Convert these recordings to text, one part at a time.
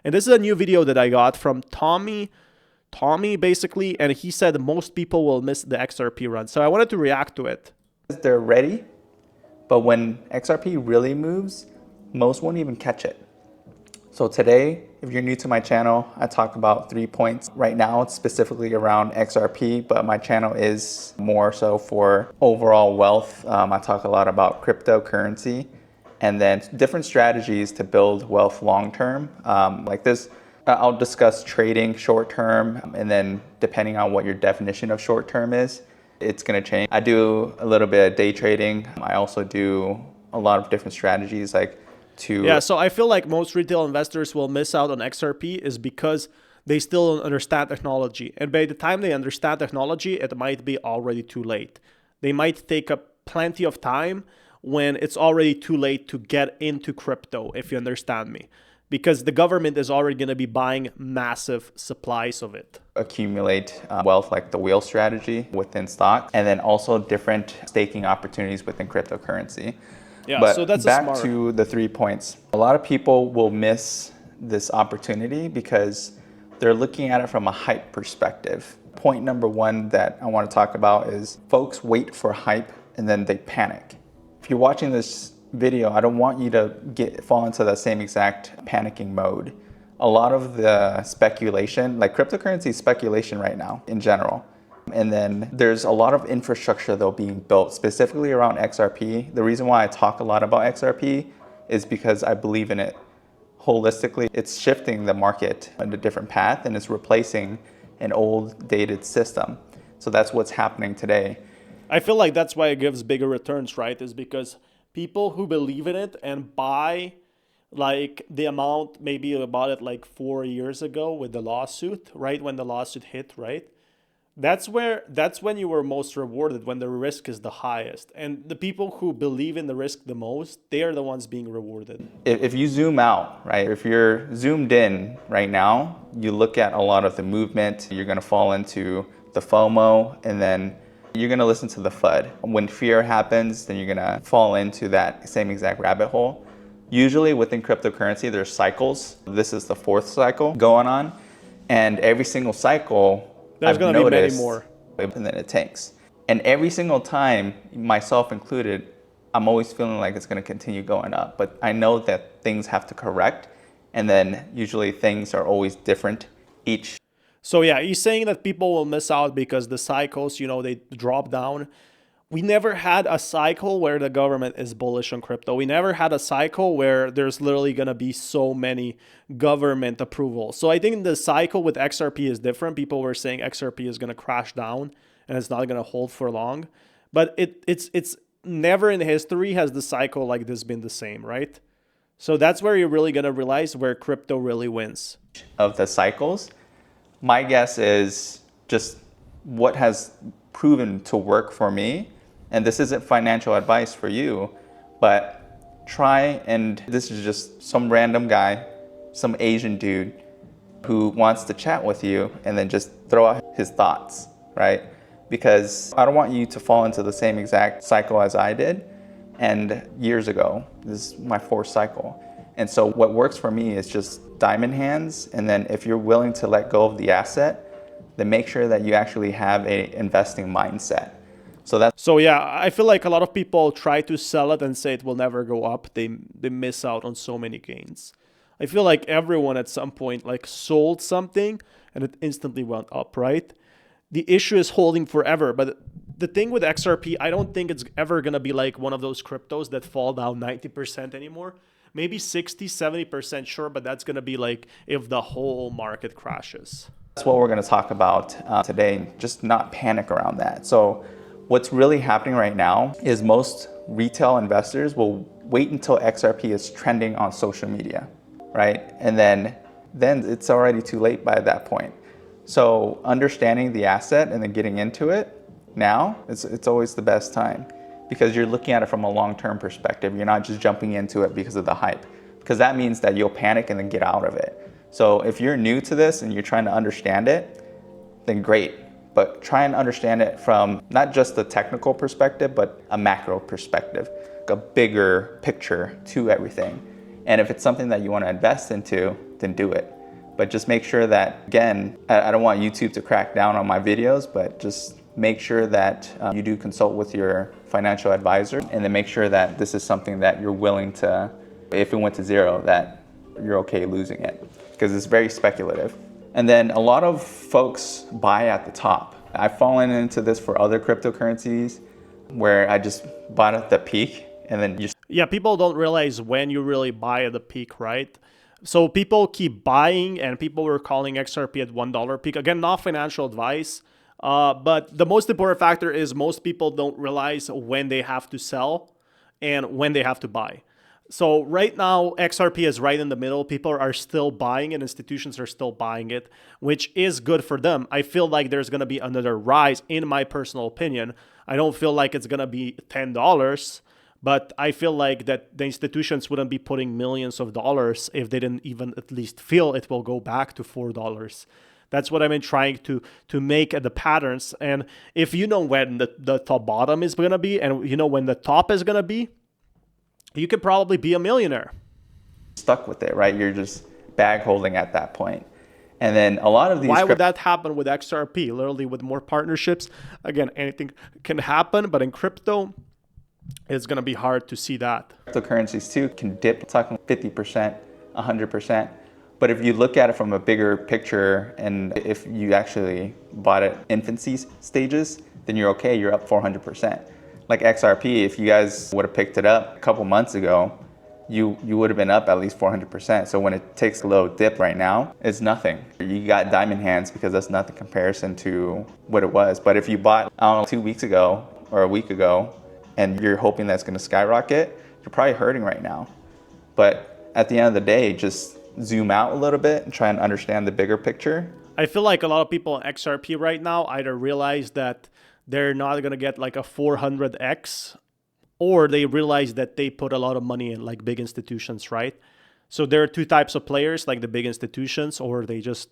And this is a new video that I got from Tommy basically, and he said most people will miss the XRP run. So I wanted to react to it. They're ready, but when XRP really moves, most won't even catch it. So today, if you're new to my channel, I talk about 3 points. Right now, it's specifically around XRP, but my channel is more so for overall wealth. I talk a lot about cryptocurrency and then different strategies to build wealth long-term. Like this, I'll discuss trading short-term, and then depending on what your definition of short-term is, it's gonna change. I do a little bit of day trading. I also do a lot of different strategies Yeah, so I feel like most retail investors will miss out on XRP is because they still don't understand technology. And by the time they understand technology, it might be already too late. They might take up plenty of time when it's already too late to get into crypto, if you understand me. Because the government is already going to be buying massive supplies of it. Accumulate wealth like the wheel strategy within stocks, and then also different staking opportunities within cryptocurrency. Yeah, but so that's back to the 3 points. A lot of people will miss this opportunity because they're looking at it from a hype perspective. Point number 1 that I want to talk about is folks wait for hype and then they panic. If you're watching this video, I don't want you to fall into the same exact panicking mode. A lot of the speculation, like cryptocurrency speculation right now in general. And then there's a lot of infrastructure though being built specifically around XRP. The reason why I talk a lot about XRP is because I believe in it holistically. It's shifting the market in a different path and it's replacing an old dated system. So that's what's happening today. I feel like that's why it gives bigger returns, right? Is because people who believe in it and buy like the amount maybe about it like 4 years ago with the lawsuit, right? When the lawsuit hit, right? That's when you were most rewarded, when the risk is the highest. And the people who believe in the risk the most, they are the ones being rewarded. If you zoom out, right, if you're zoomed in right now, you look at a lot of the movement, you're gonna fall into the FOMO, and then you're gonna listen to the FUD. When fear happens, then you're gonna fall into that same exact rabbit hole. Usually within cryptocurrency, there's cycles. This is the 4th cycle going on. And every single cycle, there's going to be many more. And then it tanks. And every single time, myself included, I'm always feeling like it's going to continue going up. But I know that things have to correct. And then usually things are always different each. So yeah, he's saying that people will miss out because the cycles, you know, they drop down. We never had a cycle where the government is bullish on crypto. We never had a cycle where there's literally going to be so many government approvals. So I think the cycle with XRP is different. People were saying XRP is going to crash down and it's not going to hold for long. But it's never in history has the cycle like this been the same, right? So that's where you're really going to realize where crypto really wins. Of the cycles, my guess is just what has proven to work for me. And this isn't financial advice for you, but try, and this is just some random guy, some Asian dude who wants to chat with you and then just throw out his thoughts, right? Because I don't want you to fall into the same exact cycle as I did. And years ago, this is my 4th cycle. And so what works for me is just diamond hands. And then if you're willing to let go of the asset, then make sure that you actually have an investing mindset. So yeah, I feel like a lot of people try to sell it and say it will never go up. They miss out on so many gains. I feel like everyone at some point like sold something and it instantly went up, right? The issue is holding forever. But the thing with XRP, I don't think it's ever going to be like one of those cryptos that fall down 90% anymore. Maybe 60, 70% sure, but that's going to be like if the whole market crashes. That's what we're going to talk about today, just not panic around that. So what's really happening right now is most retail investors will wait until XRP is trending on social media, right? And then it's already too late by that point. So understanding the asset and then getting into it now, it's always the best time because you're looking at it from a long-term perspective. You're not just jumping into it because of the hype, because that means that you'll panic and then get out of it. So if you're new to this and you're trying to understand it, then great. But try and understand it from not just the technical perspective, but a macro perspective, a bigger picture to everything. And if it's something that you want to invest into, then do it. But just make sure that, again, I don't want YouTube to crack down on my videos, but just make sure that you do consult with your financial advisor, and then make sure that this is something that you're willing to, if it went to zero, that you're okay losing it, because it's very speculative. And then a lot of folks buy at the top. I've fallen into this for other cryptocurrencies where I just bought at the peak and then just... Yeah, people don't realize when you really buy at the peak, right? So people keep buying, and people were calling XRP at $1 peak. Again, not financial advice, but the most important factor is most people don't realize when they have to sell and when they have to buy. So right now, XRP is right in the middle. People are still buying it. Institutions are still buying it, which is good for them. I feel like there's going to be another rise, in my personal opinion. I don't feel like it's going to be $10, but I feel like that the institutions wouldn't be putting millions of dollars if they didn't even at least feel it will go back to $4. That's what I've been trying to make the patterns. And if you know when the top bottom is going to be, and you know when the top is going to be, you could probably be a millionaire. Stuck with it, right? You're just bag holding at that point. And then a lot of these... Why would that happen with XRP? Literally with more partnerships. Again, anything can happen, but in crypto, it's going to be hard to see that. Cryptocurrencies too can dip, talking 50%, 100%. But if you look at it from a bigger picture, and if you actually bought it infancy stages, then you're okay, you're up 400%. Like XRP, if you guys would have picked it up a couple months ago, you would have been up at least 400%. So when it takes a little dip right now, it's nothing. You got diamond hands because that's not the comparison to what it was. But if you bought, I don't know, 2 weeks ago or a week ago, and you're hoping that's gonna skyrocket, you're probably hurting right now. But at the end of the day, just zoom out a little bit and try and understand the bigger picture. I feel like a lot of people on XRP right now either realize that they're not going to get like a 400x, or they realize that they put a lot of money in like big institutions, right? So there are two types of players, like the big institutions, or they just,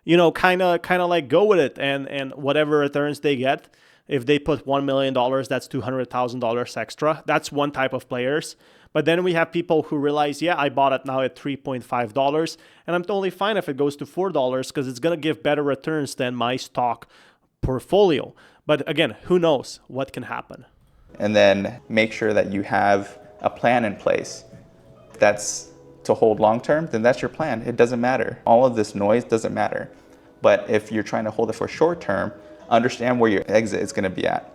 you know, kind of like go with it, and whatever returns they get, if they put $1 million, that's $200,000 extra. That's one type of players. But then we have people who realize, yeah, I bought it now at $3.5, and I'm totally fine if it goes to $4 because it's going to give better returns than my stock portfolio. But again, who knows what can happen? And then make sure that you have a plan in place. If that's to hold long term, then that's your plan. It doesn't matter. All of this noise doesn't matter. But if you're trying to hold it for short term, understand where your exit is going to be at.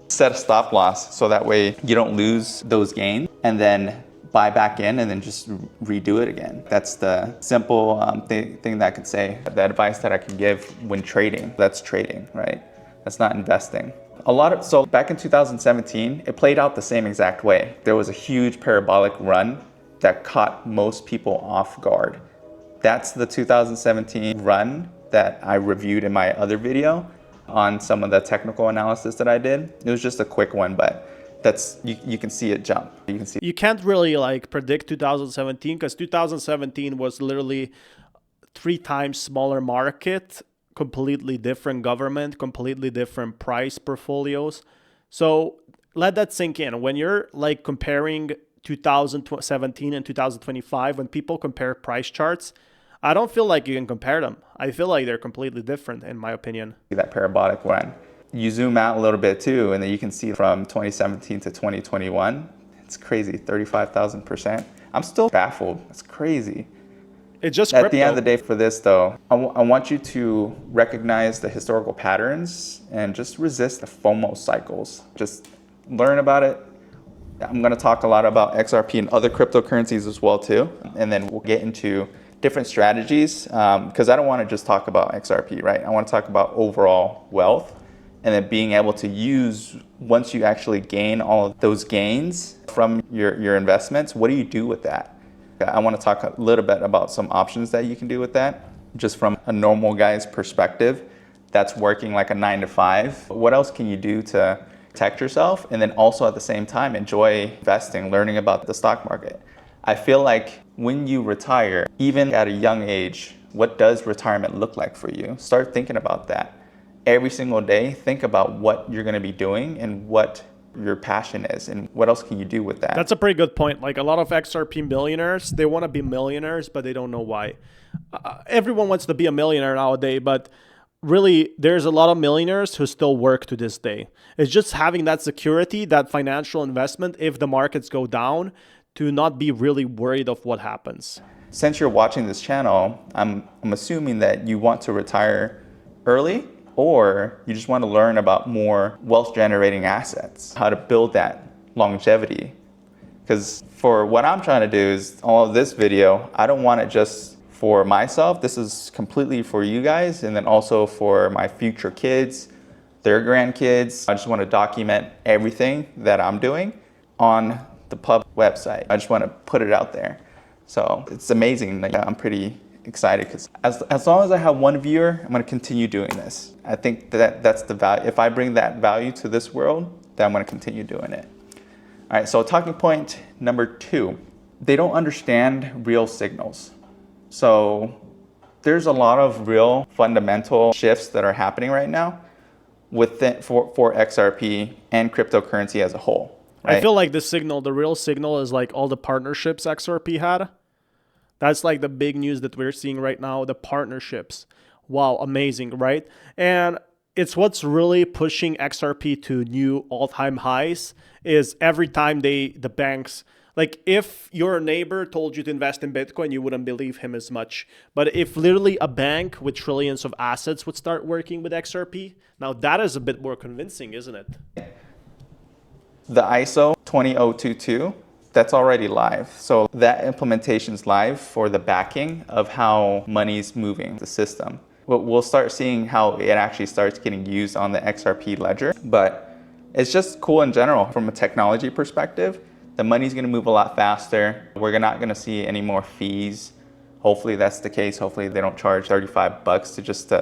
Set a stop loss so that way you don't lose those gains, and then buy back in and then just redo it again. That's the simple thing that I could say. The advice that I can give when trading, that's trading, right? That's not investing. So back in 2017, it played out the same exact way. There was a huge parabolic run that caught most people off guard. That's the 2017 run that I reviewed in my other video on some of the technical analysis that I did. It was just a quick one, but that's you can see it jump. You can't really like predict 2017 because 2017 was literally 3 times smaller market, completely different government, completely different price portfolios. So let that sink in. When you're like comparing 2017 and 2025, when people compare price charts, I don't feel like you can compare them. I feel like they're completely different, in my opinion. That parabolic run. You zoom out a little bit too, and then you can see from 2017 to 2021, it's crazy, 35,000%. I'm still baffled. It's crazy. It's just At crypto. the end of the day for this though, I want you to recognize the historical patterns and just resist the FOMO cycles. Just learn about it. I'm going to talk a lot about XRP and other cryptocurrencies as well too, and then we'll get into different strategies because I don't want to just talk about XRP, right? I want to talk about overall wealth, and then being able to use, once you actually gain all of those gains from your investments, what do you do with that? I want to talk a little bit about some options that you can do with that, just from a normal guy's perspective that's working like a 9 to 5. What else can you do to protect yourself, and then also at the same time enjoy investing, learning about the stock market? I feel like when you retire, even at a young age, what does retirement look like for you? Start thinking about that. Every single day, think about what you're going to be doing and what your passion is and what else can you do with that. That's a pretty good point. Like a lot of XRP millionaires, they want to be millionaires, but they don't know why. Everyone wants to be a millionaire nowadays, but really, there's a lot of millionaires who still work to this day. It's just having that security, that financial investment, if the markets go down, to not be really worried of what happens. Since you're watching this channel, I'm assuming that you want to retire early, or you just want to learn about more wealth generating assets, how to build that longevity. Because for what I'm trying to do is all of this video, I don't want it just for myself. This is completely for you guys, and then also for my future kids, their grandkids. I just want to document everything that I'm doing on the pub website. I just want to put it out there. So it's amazing. Like, I'm pretty excited because as long as I have one viewer, I'm going to continue doing this. I think that's the value. If I bring that value to this world, then I'm going to continue doing it. All right, so talking point number 2, they don't understand real signals. So there's a lot of real fundamental shifts that are happening right now for XRP and cryptocurrency as a whole. Right? I feel like the real signal is like all the partnerships XRP had. That's like the big news that we're seeing right now, the partnerships. Wow, amazing, right? And it's what's really pushing XRP to new all-time highs is every time the banks, like if your neighbor told you to invest in Bitcoin, you wouldn't believe him as much. But if literally a bank with trillions of assets would start working with XRP, now that is a bit more convincing, isn't it? The ISO 20022, that's already live. So that implementation is live for the backing of how money's moving the system. We'll start seeing how it actually starts getting used on the XRP ledger. But it's just cool in general from a technology perspective. The money's going to move a lot faster. We're not going to see any more fees. Hopefully that's the case. Hopefully they don't charge $35 to just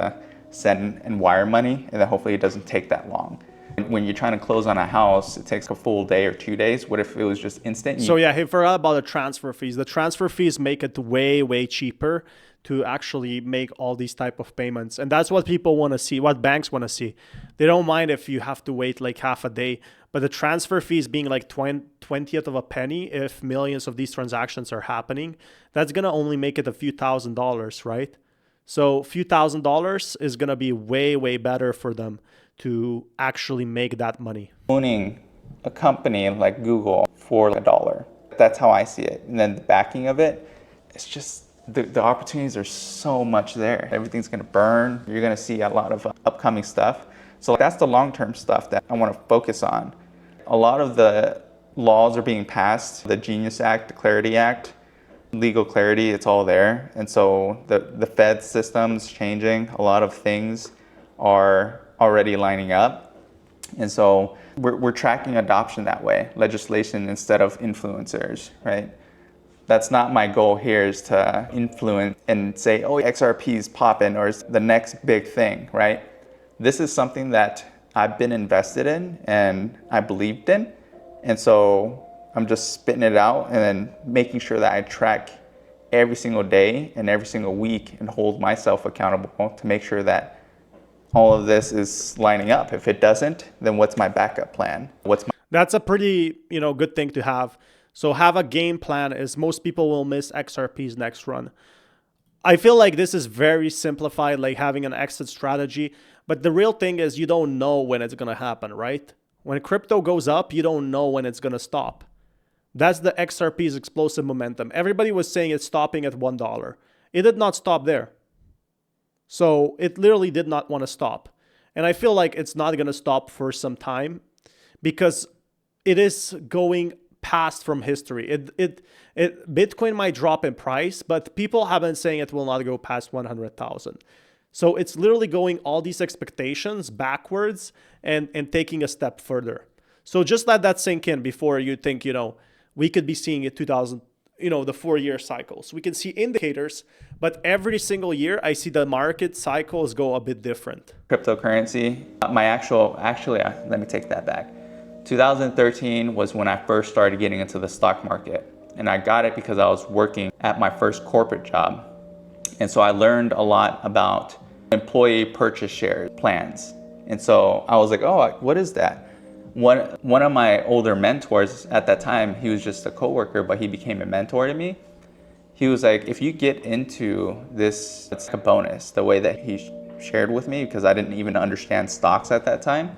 send and wire money, and then hopefully it doesn't take that long. When you're trying to close on a house, it takes a full day or 2 days. What if it was just instant? So yeah, he forgot about the transfer fees. The transfer fees make it way, way cheaper to actually make all these type of payments. And that's what people want to see, what banks want to see. They don't mind if you have to wait like half a day, but the transfer fees being like 20th of a penny, if millions of these transactions are happening, that's going to only make it a few $1,000s, right? So a few $1,000s is going to be way, way better for them to actually make that money. Owning a company like Google for $1. That's how I see it. And then the backing of it, it's just the opportunities are so much there. Everything's going to burn. You're going to see a lot of upcoming stuff. So that's the long-term stuff that I want to focus on. A lot of the laws are being passed, the Genius Act, the Clarity Act, legal clarity, it's all there. And so the Fed system's changing. A lot of things are already lining up. And so we're tracking adoption that way, legislation instead of influencers, right? That's not my goal here, is to influence and say, oh, XRP is popping or it's the next big thing, right? This is something that I've been invested in and I believed in. And so I'm just spitting it out and then making sure that I track every single day and every single week and hold myself accountable to make sure that all of this is lining up. If it doesn't, then what's my backup plan? That's a pretty, good thing to have. So have a game plan, as most people will miss XRP's next run. I feel like this is very simplified, like having an exit strategy. But the real thing is you don't know when it's going to happen, right? When crypto goes up, you don't know when it's going to stop. That's the XRP's explosive momentum. Everybody was saying it's stopping at $1. It did not stop there. So it literally did not want to stop. And I feel like it's not going to stop for some time because it is going past from history. Bitcoin might drop in price, but people have been saying it will not go past 100,000. So it's literally going all these expectations backwards and taking a step further. So just let that sink in before you think, we could be seeing it 2000, the 4-year cycles. We can see indicators, but every single year I see the market cycles go a bit different. Cryptocurrency, let me take that back. 2013 was when I first started getting into the stock market. And I got it because I was working at my first corporate job. And so I learned a lot about employee purchase share plans. And so I was like, oh, what is that? One of my older mentors at that time, he was just a coworker, but he became a mentor to me. He was like, if you get into this, it's a bonus, the way that he shared with me, because I didn't even understand stocks at that time,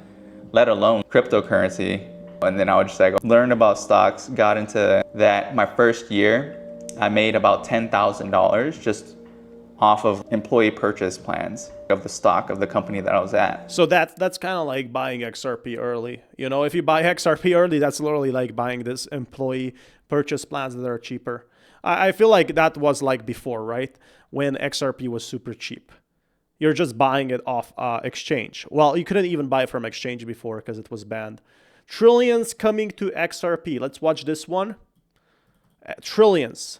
let alone cryptocurrency. And then I would just like learn about stocks, got into that. My first year, I made about $10,000 just off of employee purchase plans of the stock of the company that I was at. So that's kind of like buying XRP early. You know, if you buy XRP early, that's literally like buying this employee purchase plans that are cheaper. I feel like that was like before, right? When XRP was super cheap. You're just buying it off exchange. Well, you couldn't even buy it from exchange before because it was banned. Trillions coming to XRP. Let's watch this one. Trillions.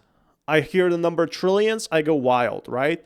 I hear the number trillions, I go wild, right?